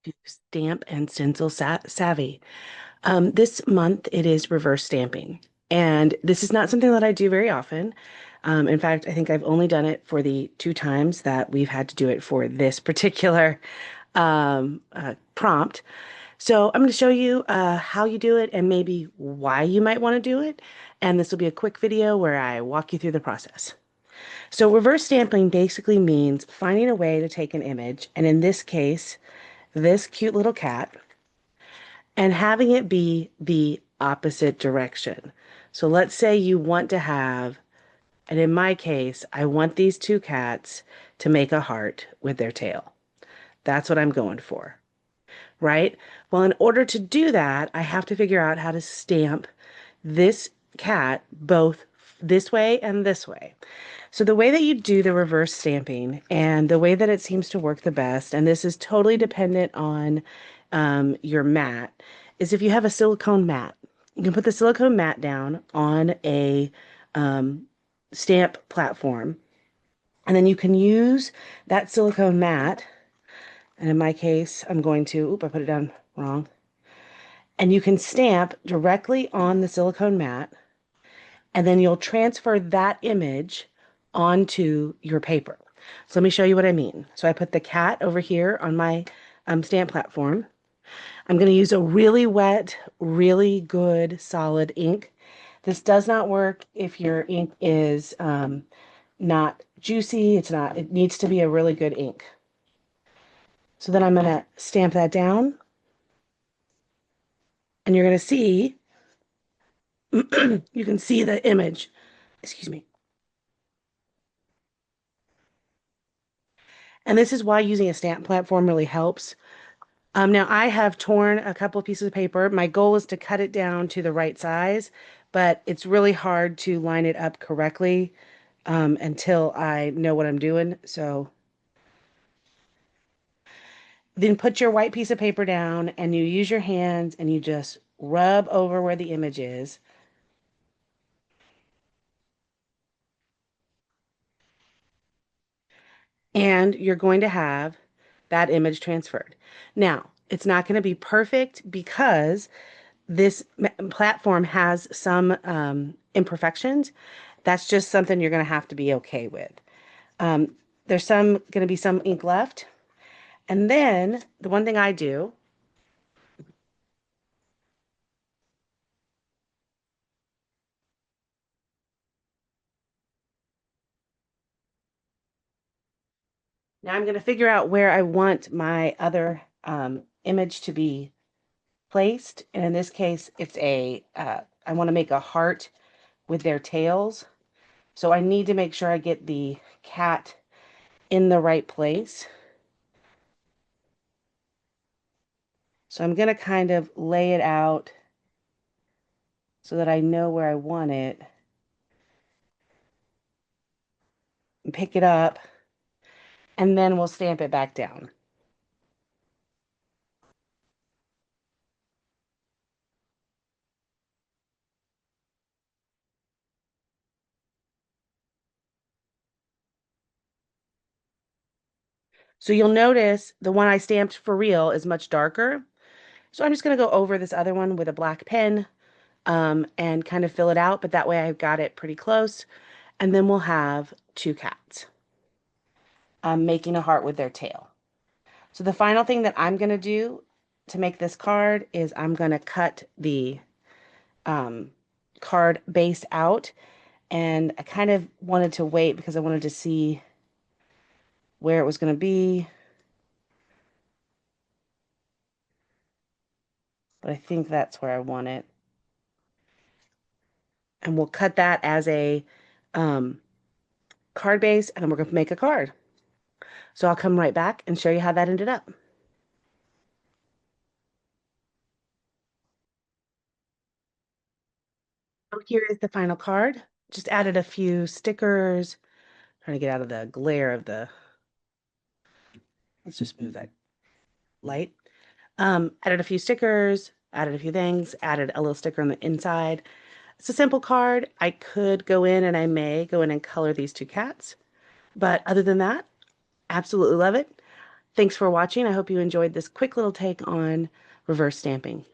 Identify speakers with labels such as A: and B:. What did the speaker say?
A: To Stamp and Stencil Savvy. This month it is reverse stamping, and this is not something that I do very often. In fact, I think I've only done it for the two times that we've had to do it for this particular prompt. So I'm going to show you how you do it and maybe why you might want to do it. And this will be a quick video where I walk you through the process. So reverse stamping basically means finding a way to take an image, and in this case, this cute little cat, and having it be the opposite direction. So let's say you want to have, and in my case, I want these two cats to make a heart with their tail. That's what I'm going for, right? Well, in order to do that, I have to figure out how to stamp this cat both this way and this way. So the way that you do the reverse stamping and the way that it seems to work the best, and this is totally dependent on your mat, is if you have a silicone mat. You can put the silicone mat down on a um, stamp platform, and then you can use that silicone mat. And in my case, I'm going to, oop, I put it down wrong. And you can stamp directly on the silicone mat, and then you'll transfer that image onto your paper. So let me show you what I mean. So I put the cat over here on my stamp platform. I'm going to use a really wet, really good, solid ink. This does not work if your ink is not juicy. It needs to be a really good ink. So then I'm going to stamp that down, and you're going to see, you can see the image. Excuse me. And this is why using a stamp platform really helps. Now I have torn a couple of pieces of paper. My goal is to cut it down to the right size, but it's really hard to line it up correctly until I know what I'm doing. So then put your white piece of paper down and you use your hands and you just rub over where the image is. And you're going to have that image transferred. Now, it's not going to be perfect because this platform has some imperfections. That's just something you're going to have to be okay with. Um, there's going to be some ink left. And then the one thing I do, now I'm going to figure out where I want my other image to be placed. And in this case, I want to make a heart with their tails. So I need to make sure I get the cat in the right place. So I'm going to kind of lay it out so that I know where I want it and pick it up, and then we'll stamp it back down. So you'll notice the one I stamped for real is much darker. So I'm just going to go over this other one with a black pen and kind of fill it out, but that way I've got it pretty close. And then we'll have two cats making a heart with their tail. So the final thing that I'm going to do to make this card is I'm going to cut the um, card base out. And I kind of wanted to wait because I wanted to see where it was going to be. But I think that's where I want it. And we'll cut that as a um, card base, and then we're going to make a card. So I'll come right back and show you how that ended up. So here is the final card. Just added a few stickers. Trying to get out of the glare of the, let's just move that light. Added a few stickers, added a few things, added a little sticker on the inside. It's a simple card. I could go in and I may go in and color these two cats. But other than that, absolutely love it. Thanks for watching. I hope you enjoyed this quick little take on reverse stamping.